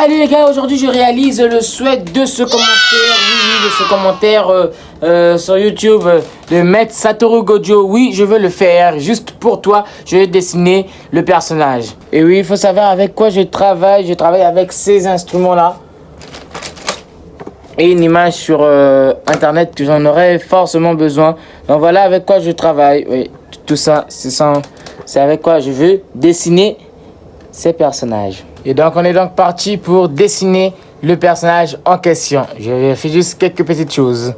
Salut les gars, aujourd'hui je réalise le souhait de ce commentaire, oui, de ce commentaire sur YouTube de Maître Satoru Gojo. Oui, je veux le faire, juste pour toi, je vais dessiner le personnage. Et oui, il faut savoir avec quoi je travaille avec ces instruments-là. Et une image sur internet que j'en aurais forcément besoin. Donc voilà avec quoi je travaille, oui, tout ça, c'est avec quoi je veux dessiner ces personnages. Et donc on est donc parti pour dessiner le personnage en question. Je vais faire juste quelques petites choses.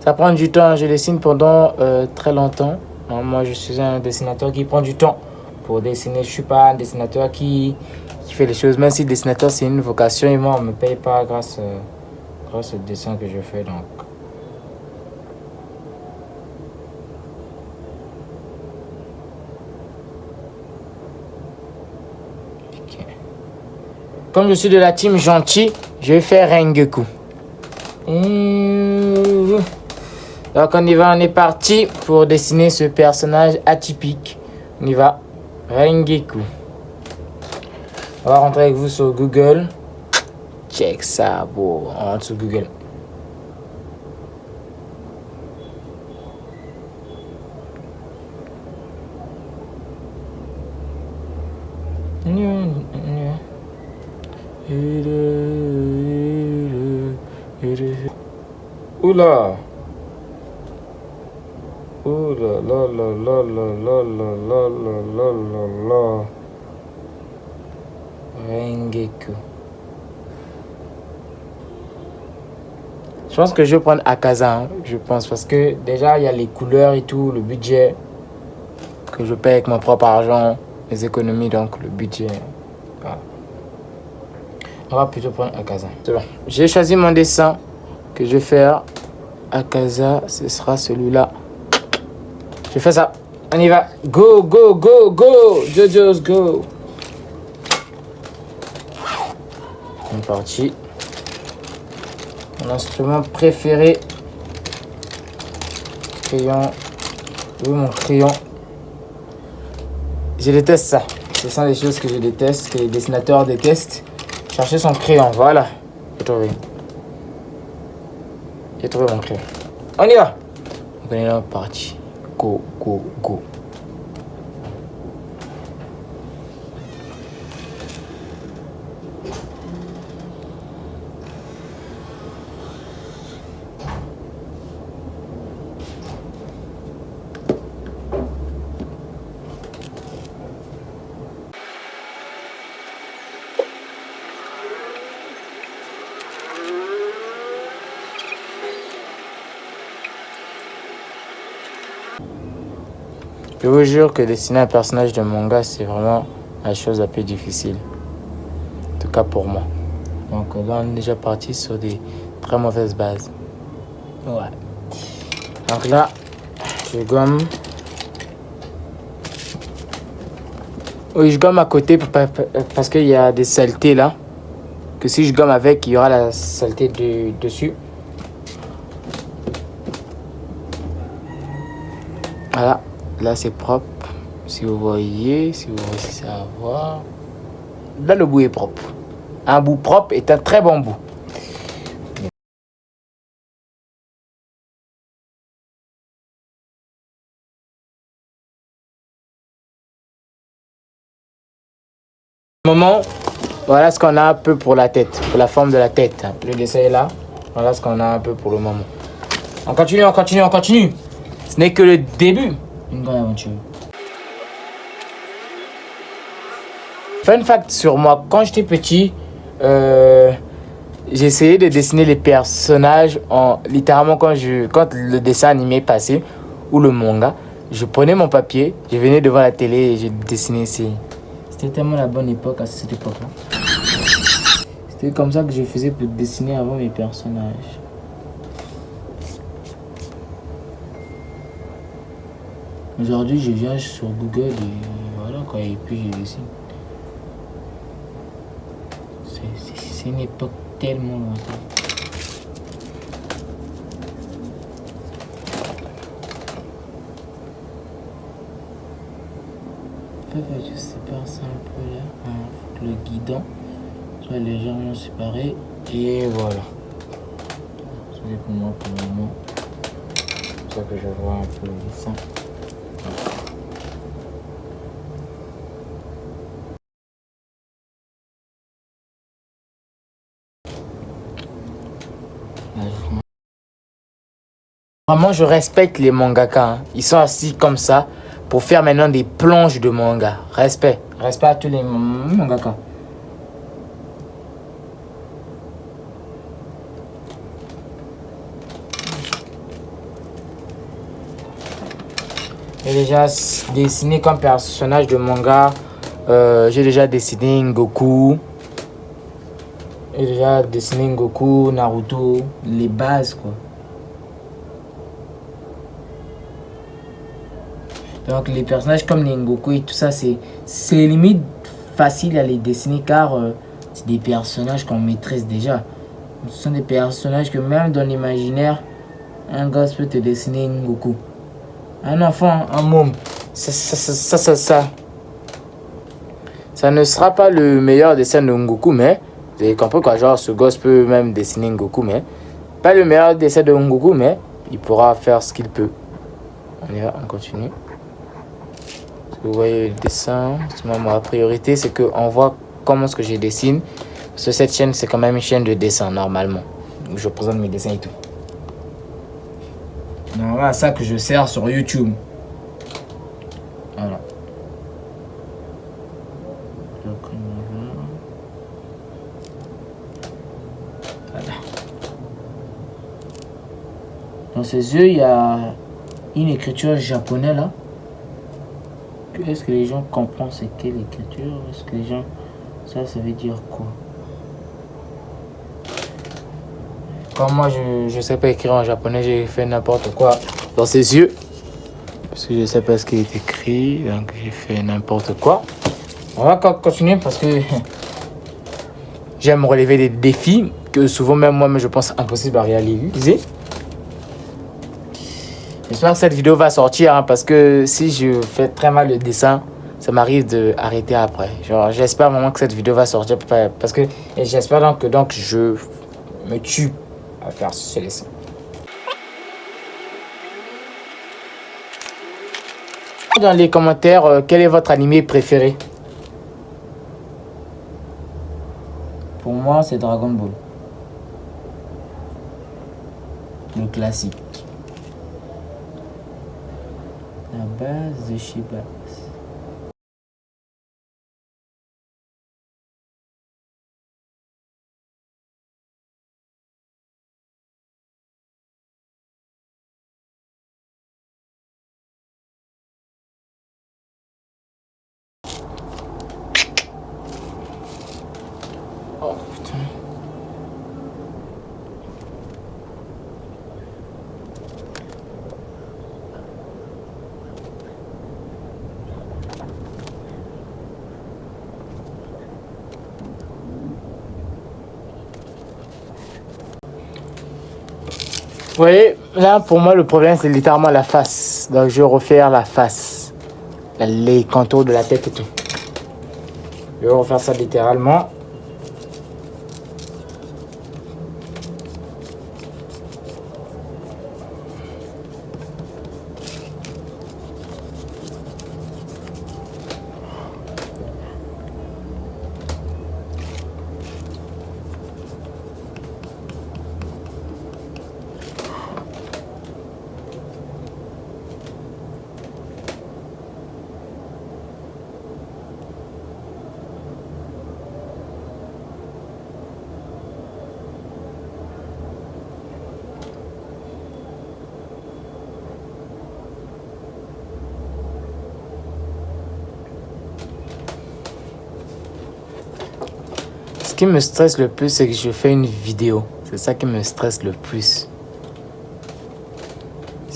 Ça prend du temps, je dessine pendant très longtemps. Moi, je suis un dessinateur qui prend du temps pour dessiner. Je ne suis pas un dessinateur qui fait les choses. Même si dessinateur, c'est une vocation et moi, on ne me paye pas grâce au dessin que je fais. Donc. Okay. Comme je suis de la team gentil, je vais faire Rengoku. Donc on y va, on est parti pour dessiner ce personnage atypique. On y va, Rengoku. On va rentrer avec vous sur Google. Check ça, bon, on rentre sur Google. Oula! Oh là là là là là là là là là là. Rengoku. Je pense que je vais prendre Akaza, hein, je pense, parce que déjà il y a les couleurs et tout, le budget que je paye avec mon propre argent, les économies, donc le budget. Voilà. On va plutôt prendre Akaza. C'est bon. J'ai choisi mon dessin que je vais faire. Akaza, ce sera celui-là. Je fais ça. On y va. Go, go, go, go. Jojo's go. On est parti. Mon instrument préféré. Crayon. Oui, mon crayon. Je déteste ça. Ce sont des choses que je déteste, que les dessinateurs détestent. Chercher son crayon. Voilà. J'ai trouvé. J'ai trouvé mon crayon. On y va. On est là, parti. Go, go, go. Je vous jure que dessiner un personnage de manga, c'est vraiment la chose la plus difficile. En tout cas pour moi. Donc là, on est déjà parti sur des très mauvaises bases. Ouais. Donc là, je gomme. Oui, je gomme à côté parce qu'il y a des saletés là. Que si je gomme avec, il y aura la saleté dessus. Voilà. Là, c'est propre. Si vous voyez, si vous réussissez à voir. Là, le bout est propre. Un bout propre est un très bon bout. Moment, voilà ce qu'on a un peu pour la tête, pour la forme de la tête. Le dessin est là. Voilà ce qu'on a un peu pour le moment. On continue, on continue, on continue. Ce n'est que le début. Une grande aventure. Fun fact sur moi, quand j'étais petit, j'ai essayé de dessiner les personnages littéralement quand le dessin animé passait ou le manga, je prenais mon papier, je venais devant la télé et je dessinais ici. C'était tellement la bonne époque à cette époque-là. C'était comme ça que je faisais pour dessiner avant mes personnages. Aujourd'hui, je viens sur Google et voilà quoi, et puis je dessine. C'est une époque tellement lointaine. Je sépare ça un peu là, le guidon soit légèrement séparé et voilà. C'est pour moi pour le moment. C'est pour ça que je vois un peu le dessin. Vraiment, je respecte les mangaka. Hein. Ils sont assis comme ça pour faire maintenant des planches de manga. Respect. Respect à tous les mangaka. J'ai déjà dessiné comme personnage de manga. J'ai déjà dessiné Goku. J'ai déjà dessiné Goku, Naruto. Les bases quoi. Donc les personnages comme Nengoku et tout ça, c'est limite facile à les dessiner car c'est des personnages qu'on maîtrise déjà. Ce sont des personnages que même dans l'imaginaire, un gosse peut te dessiner Nengoku. Un enfant, un môme, ça ne sera pas le meilleur dessin de Ngoku, mais vous avez compris quoi, genre ce gosse peut même dessiner Ngoku, mais pas le meilleur dessin de Ngoku, mais il pourra faire ce qu'il peut. On y va, on continue. Vous voyez le dessin, ma priorité c'est qu'on voit comment ce que je dessine. Parce que cette chaîne c'est quand même une chaîne de dessin normalement. Où je présente mes dessins et tout. Normalement c'est ça que je sers sur YouTube. Voilà. Voilà. Dans ses yeux il y a une écriture japonaise là. Est-ce que les gens comprennent c'est quelle écriture? Est-ce que les gens... Ça veut dire quoi? Comme moi, je sais pas écrire en japonais, j'ai fait n'importe quoi dans ses yeux. Parce que je sais pas ce qui est écrit, donc j'ai fait n'importe quoi. On va continuer parce que j'aime relever des défis que souvent même moi, je pense impossible à réaliser. J'espère que cette vidéo va sortir hein, parce que si je fais très mal le dessin, ça m'arrive d'arrêter après. Genre, j'espère vraiment que cette vidéo va sortir parce que j'espère donc je me tue à faire ce dessin. Dans les commentaires, quel est votre animé préféré? Pour moi, c'est Dragon Ball. Le classique. La base de Shiba. Oh putain. Vous voyez, là pour moi le problème c'est littéralement la face. Donc je vais refaire la face. Les contours de la tête et tout. Je vais refaire ça littéralement. Ce qui me stresse le plus, c'est que je fais une vidéo. C'est ça qui me stresse le plus.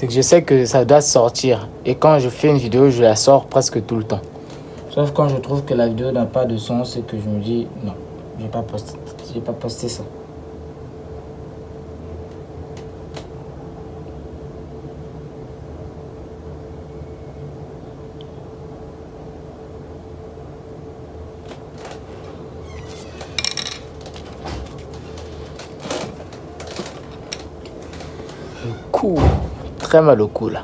c'est que je sais que ça doit sortir. Et quand je fais une vidéo, je la sors presque tout le temps. Sauf quand je trouve que la vidéo n'a pas de sens et que je me dis non, je vais pas poster ça. Le cou, très mal au cou là.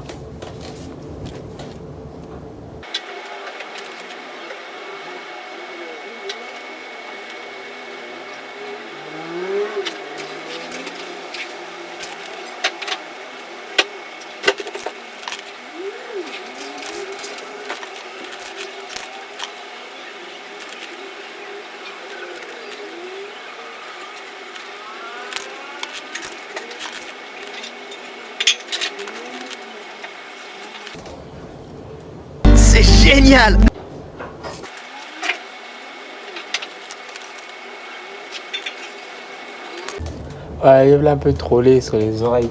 C'est génial! Ouais, il a un peu trollé sur les oreilles.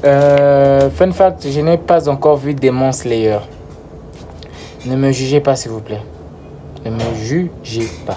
Fun fact, je n'ai pas encore vu Demon Slayer. Ne me jugez pas s'il vous plaît. Ne me jugez pas.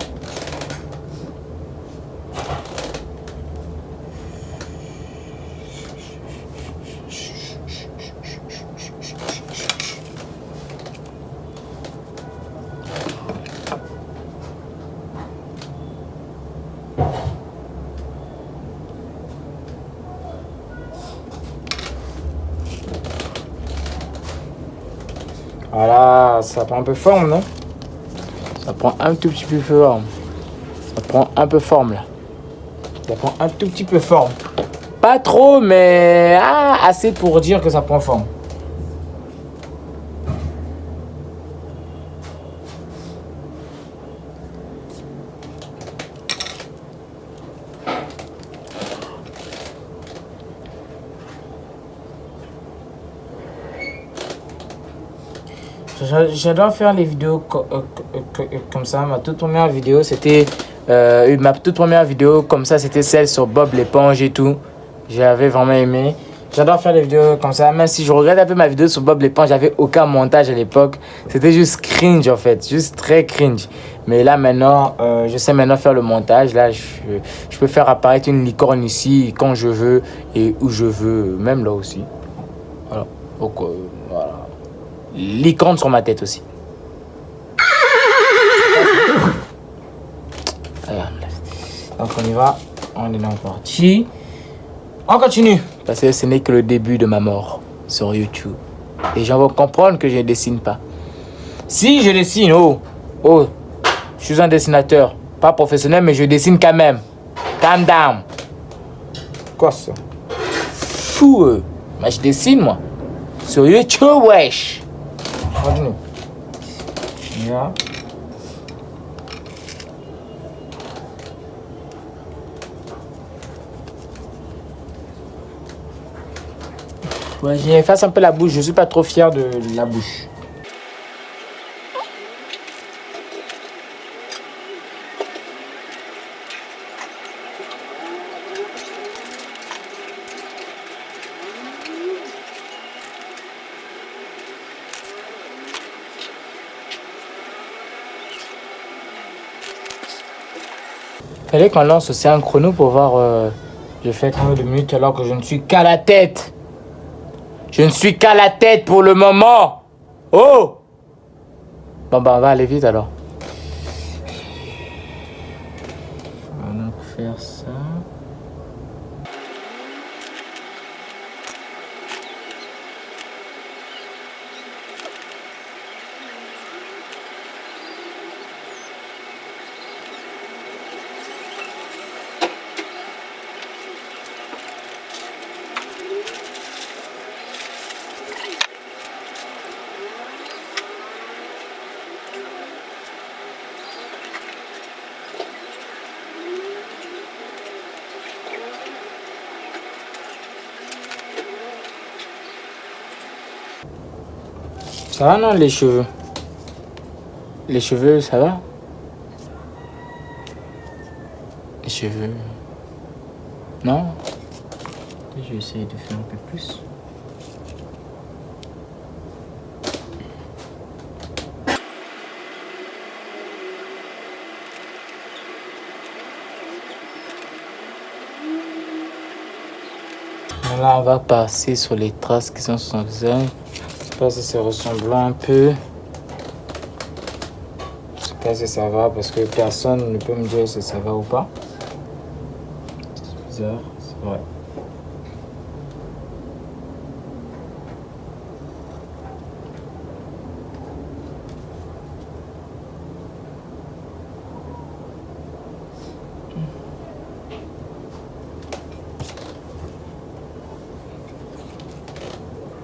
Voilà, ça prend un peu forme, non? Ça prend un tout petit peu forme. Ça prend un peu forme là. Ça prend un tout petit peu forme. Pas trop, mais assez pour dire que ça prend forme. J'adore faire les vidéos comme ça. Ma toute première vidéo, c'était comme ça, c'était celle sur Bob l'éponge et tout. J'avais vraiment aimé. J'adore faire les vidéos comme ça. Même si je regrette un peu ma vidéo sur Bob l'éponge, j'avais aucun montage à l'époque. C'était juste cringe en fait, juste très cringe. Mais là maintenant, je sais maintenant faire le montage. Là, je peux faire apparaître une licorne ici quand je veux et où je veux, même là aussi. Voilà. Donc voilà. Licorne sur ma tête aussi. Donc on y va. On est dans parti. On continue. Parce que ce n'est que le début de ma mort sur YouTube. Les gens vont comprendre que je ne dessine pas. Si je dessine, je suis un dessinateur. Pas professionnel, mais je dessine quand même. Calm down. Quoi ça? Fou. Mais je dessine moi. Sur YouTube, wesh. Continue. Yeah. Ouais, j'efface un peu la bouche. Je suis pas trop fier de la bouche. Fallait qu'on lance aussi un chrono pour voir. Je fais combien de minutes alors que je ne suis qu'à la tête. Je ne suis qu'à la tête pour le moment. Oh! Bon, bah, on va aller vite alors. On va donc faire ça. Ça va non les cheveux? Les cheveux, ça va? Les cheveux... Non? Je vais essayer de faire un peu plus. Là, on va passer sur les traces qui sont sur son visage. Je sais pas si c'est ressemblant un peu. Je sais pas si ça va parce que personne ne peut me dire si ça va ou pas. C'est bizarre, c'est vrai.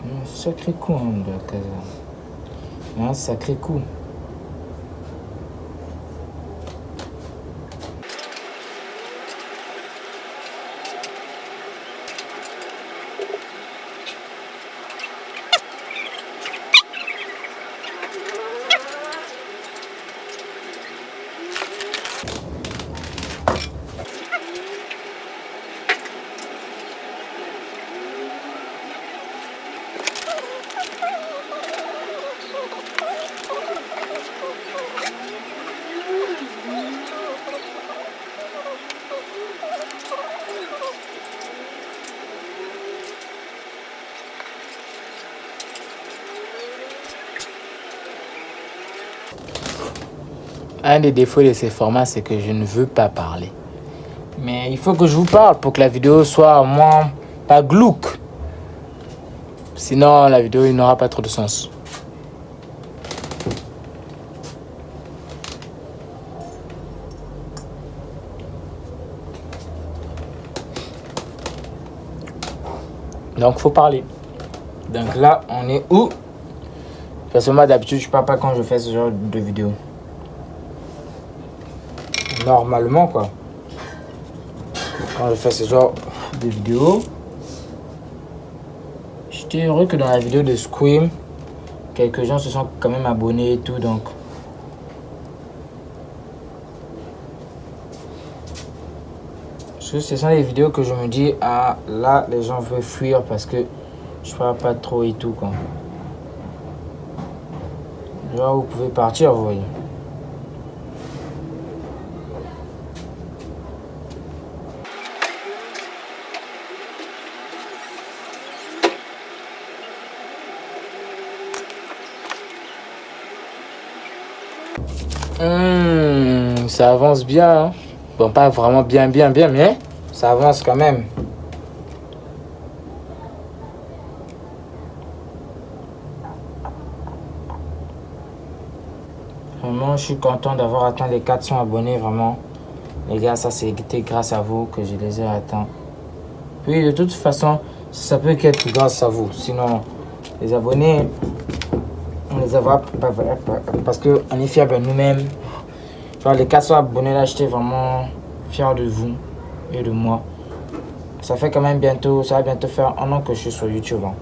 Un sacré coup, hein, de la caserne. Un sacré coup. Un des défauts de ces formats, c'est que je ne veux pas parler. Mais il faut que je vous parle pour que la vidéo soit moins pas glauque. Sinon, la vidéo il n'aura pas trop de sens. Donc, faut parler. Donc là, on est où? Parce que moi, d'habitude, je parle pas quand je fais ce genre de vidéo. Normalement, quoi. Quand je fais ce genre de vidéo, j'étais heureux que dans la vidéo de Scream, quelques gens se sont quand même abonnés et tout, donc. Parce que ce sont les vidéos que je me dis, ah là, les gens veulent fuir parce que je parle pas trop et tout, quoi. Genre, vous pouvez partir, vous voyez. Ça avance bien. Hein. Bon, pas vraiment bien, mais ça avance quand même. Vraiment, je suis content d'avoir atteint les 400 abonnés, vraiment. Les gars, ça c'était grâce à vous que je les ai atteints. Puis de toute façon, ça peut qu'être grâce à vous. Sinon, les abonnés, on les a parce qu'on est fiers de nous-mêmes. Genre les 400 abonnés là, j'étais vraiment fier de vous et de moi. Ça fait quand même bientôt, ça va bientôt faire 1 an que je suis sur YouTube. Hein.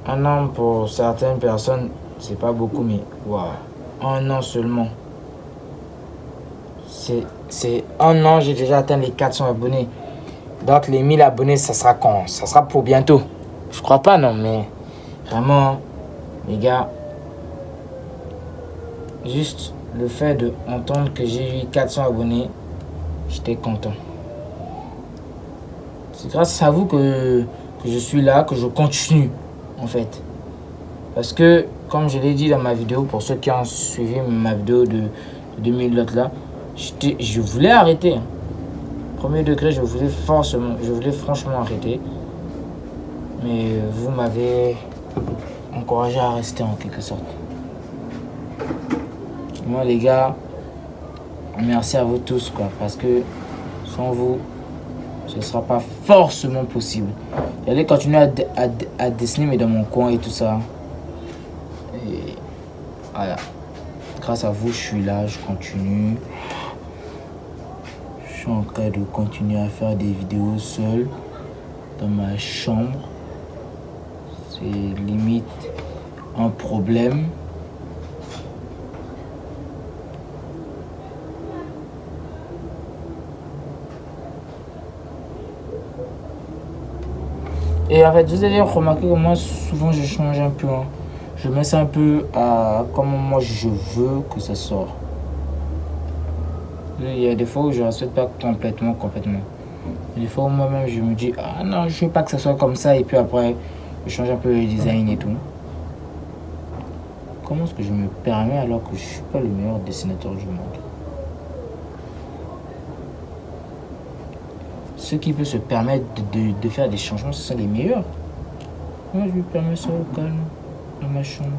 1 an pour certaines personnes, c'est pas beaucoup, mais waouh, 1 an seulement. C'est 1 an, j'ai déjà atteint les 400 abonnés. Donc les 1000 abonnés, ça sera quand? Ça sera pour bientôt. Je crois pas, non, mais vraiment, les gars, juste le fait d'entendre que j'ai eu 400 abonnés, j'étais content. C'est grâce à vous que je suis là, que je continue, en fait. Parce que, comme je l'ai dit dans ma vidéo, pour ceux qui ont suivi ma vidéo de 2000 autres là, je voulais arrêter. Hein. Premier degré, je voulais franchement arrêter. Mais vous m'avez encouragé à rester en quelque sorte. Moi les gars, merci à vous tous quoi, parce que sans vous, ce ne sera pas forcément possible. J'allais continuer à dessiner mais dans mon coin et tout ça. Et voilà. Grâce à vous, je suis là, je continue. Je suis en train de continuer à faire des vidéos seul dans ma chambre. C'est limite un problème. Et en fait, vous allez remarquer que moi, souvent, je change un peu. Hein. Je mets ça un peu à comment moi je veux que ça sorte. Il y a des fois où je ne respecte pas complètement. Et des fois où moi-même, je me dis, ah non, je ne veux pas que ça soit comme ça. Et puis après, je change un peu le design et tout. Comment est-ce que je me permets alors que je ne suis pas le meilleur dessinateur du monde? Ceux qui peuvent se permettre de faire des changements, ce sont les meilleurs. Moi, je me permets ça au calme, dans ma chambre.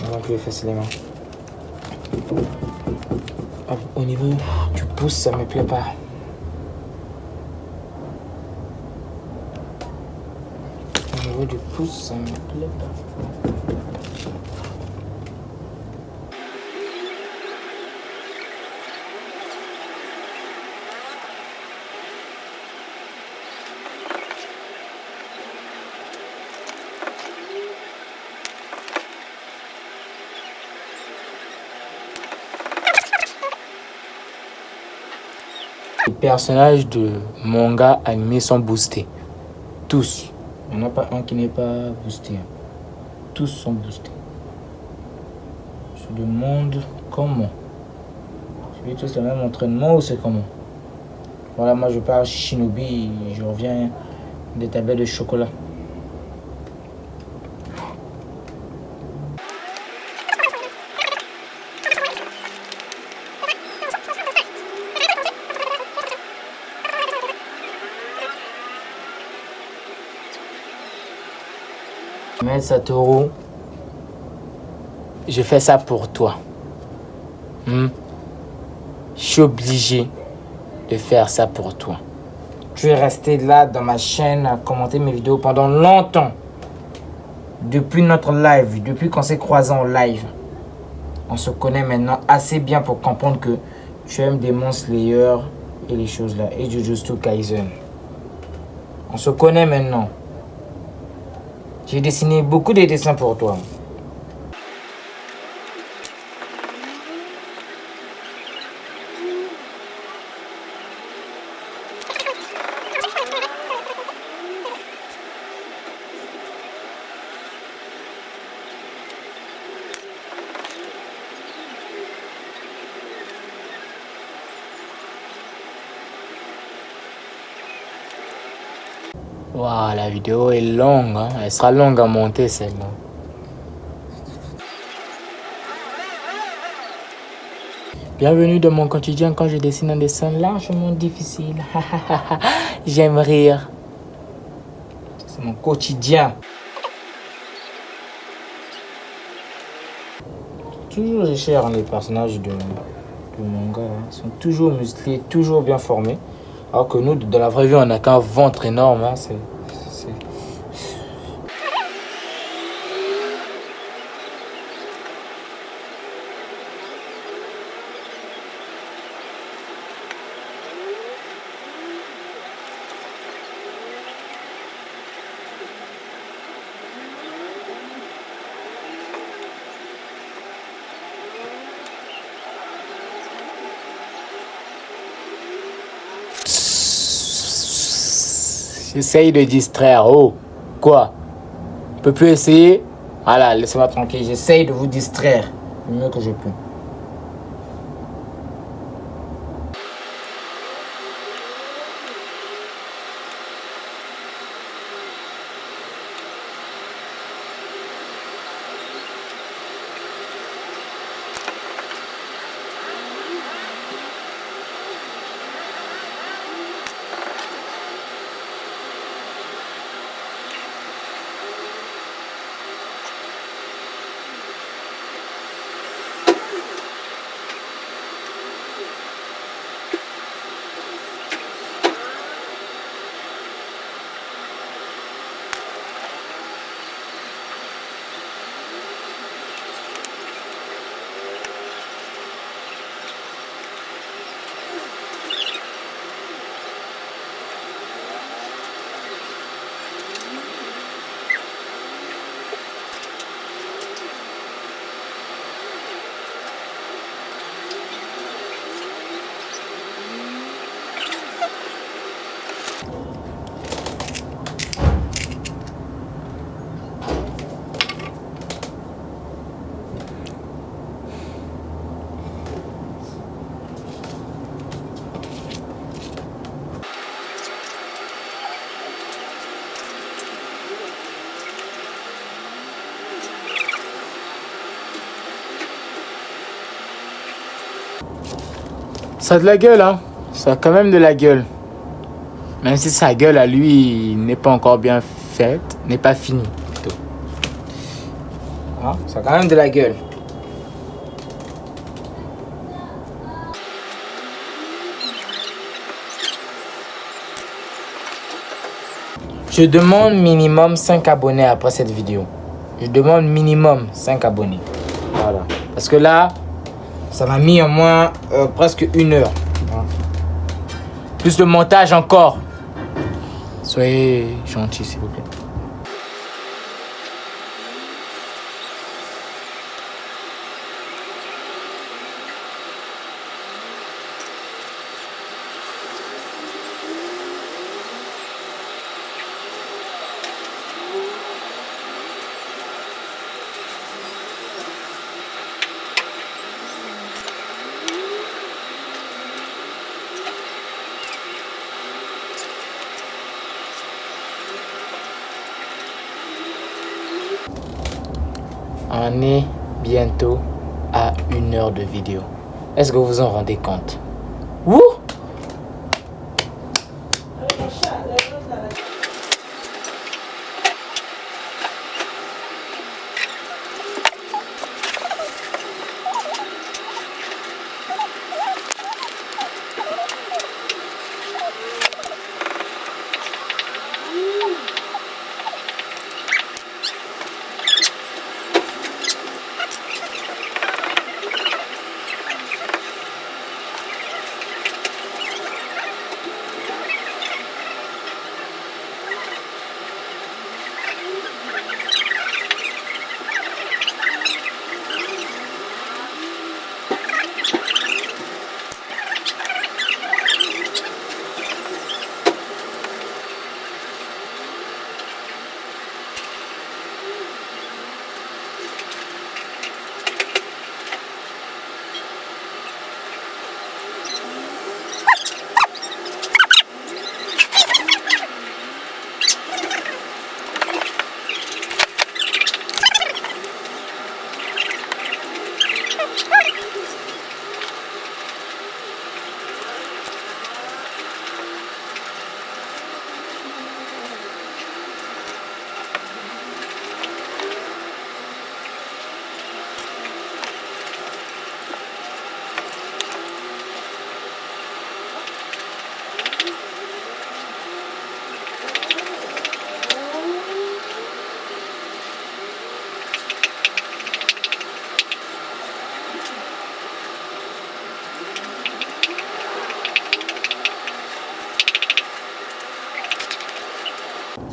On va plus facilement. Au niveau du pouce, ça me plaît pas. Au niveau du pouce, ça me plaît pas. Les personnages de manga animés sont boostés. Tous. Il n'y en a pas un qui n'est pas boosté. Tous sont boostés. Je demande comment. Je vais tous le même entraînement ou c'est comment? Voilà, moi je pars Shinobi et je reviens des tablettes de chocolat. Mais Satoru, je fais ça pour toi. Je suis obligé de faire ça pour toi. Tu es resté là dans ma chaîne à commenter mes vidéos pendant longtemps. Depuis notre live, depuis qu'on s'est croisés en live. On se connaît maintenant assez bien pour comprendre que tu aimes Demon Slayer et les choses là. Et Jujutsu Kaisen. On se connaît maintenant. J'ai dessiné beaucoup de dessins pour toi. Waouh, la vidéo est longue, hein? Elle sera longue à monter celle-là. Bienvenue dans mon quotidien quand je dessine un dessin largement difficile. J'aime rire. C'est mon quotidien. Toujours j'ai cher les personnages de manga. Hein. Ils sont toujours musclés, toujours bien formés. Alors que nous, dans la vraie vie, on n'a qu'un ventre énorme. Hein. C'est... J'essaye de distraire. Oh, quoi? On peut plus essayer? Voilà, laissez-moi tranquille. J'essaye de vous distraire le mieux que je peux. Ça a de la gueule, hein. Ça a quand même de la gueule. Même si sa gueule à lui n'est pas encore bien faite, n'est pas finie. Plutôt. Ah, ça a quand même de la gueule. Je demande minimum 5 abonnés après cette vidéo. Je demande minimum 5 abonnés. Voilà. Parce que là, ça m'a mis au moins presque 1 heure. Plus le montage encore. Soyez gentils, s'il vous plaît. On est bientôt à 1 heure de vidéo. Est-ce que vous vous en rendez compte? Ouh!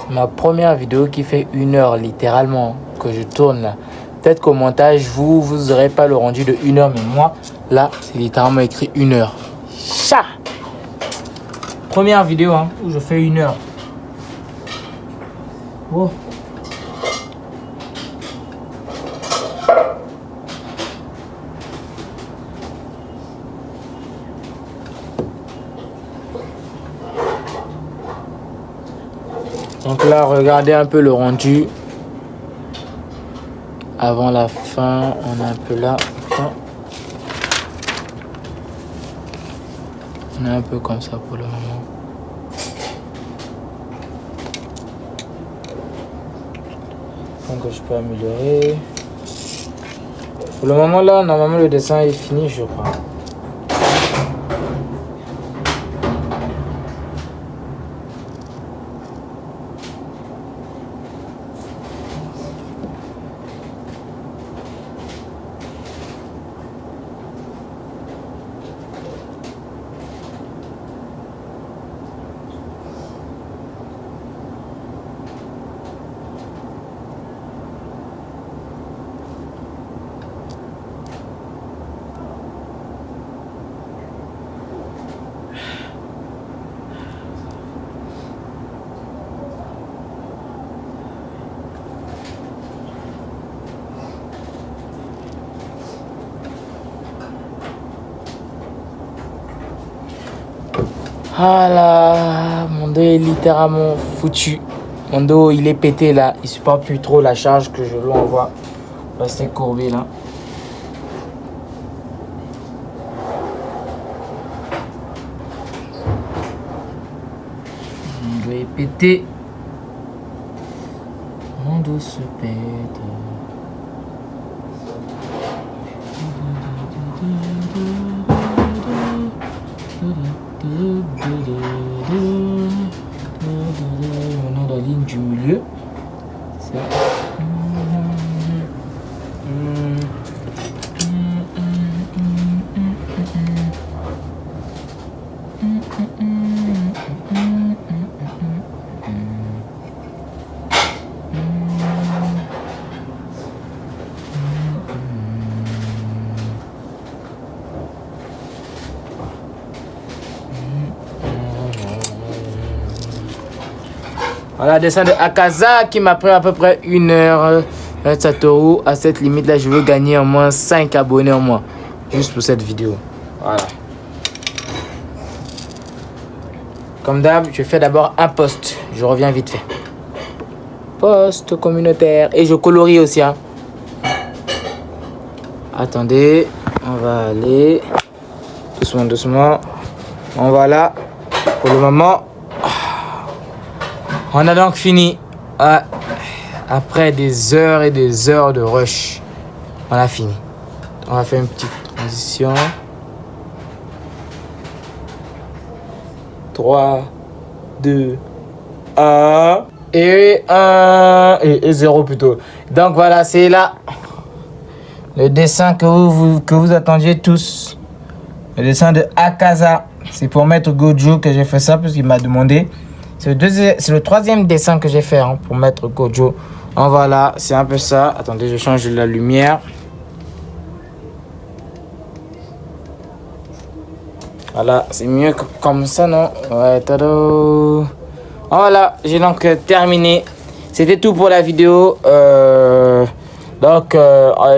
Ma première vidéo qui fait 1 heure littéralement que je tourne là. Peut-être qu'au montage vous aurez pas le rendu de 1 heure, mais moi là c'est littéralement écrit 1 heure. Chat. Première vidéo hein, où je fais 1 heure. Oh. Donc là, regardez un peu le rendu. Avant la fin, on est un peu là. On est un peu comme ça pour le moment. Donc je peux améliorer. Pour le moment là, normalement le dessin est fini, je crois. Ah là, mon dos est littéralement foutu. Mon dos, il est pété là. Il supporte plus trop la charge que je lui envoie. Rester courbé là. péter. Mon dos se pète. On a la ligne du milieu. C'est... Voilà, descend de Akaza qui m'a pris à peu près 1 heure. Satoru, à cette limite là, je veux gagner au moins 5 abonnés en moins. Juste pour cette vidéo. Voilà. Comme d'hab, je fais d'abord un post. Je reviens vite fait. Post communautaire. Et je colorie aussi. Hein. Attendez. On va aller. Doucement, doucement. On va là. Pour le moment. On a donc fini. Après des heures et des heures de rush. On a fini. On va faire une petite transition. 3, 2, 1. Et 1. Et 0 plutôt. Donc voilà, c'est là. Le dessin que vous attendiez tous. Le dessin de Akaza. C'est pour mettre Gojo que j'ai fait ça parce qu'il m'a demandé. C'est le 3e dessin que j'ai fait hein, pour mettre Gojo. En voilà, c'est un peu ça. Attendez, je change la lumière. Voilà, c'est mieux que comme ça, non? Ouais, tada. Voilà, j'ai donc terminé. C'était tout pour la vidéo.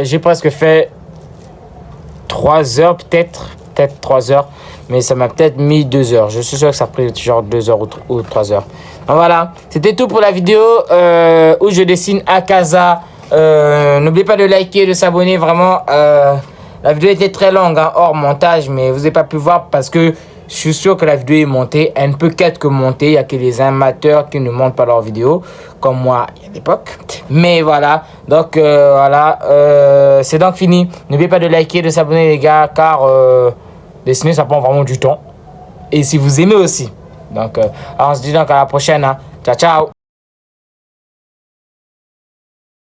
J'ai presque fait 3 heures, peut-être 3 heures. Mais ça m'a peut-être mis 2 heures. Je suis sûr que ça a pris genre 2 heures ou 3 heures. Donc voilà, c'était tout pour la vidéo où je dessine Akaza. N'oubliez pas de liker, de s'abonner. Vraiment, la vidéo était très longue, hein, hors montage. Mais vous n'avez pas pu voir parce que je suis sûr que la vidéo est montée. Elle ne peut qu'être que montée. Il n'y a que les amateurs qui ne montent pas leurs vidéos. Comme moi, à l'époque. Mais voilà, donc voilà. C'est donc fini. N'oubliez pas de liker, de s'abonner les gars. Car... dessiner ça prend vraiment du temps et si vous aimez aussi donc on se dit donc à la prochaine hein. Ciao ciao.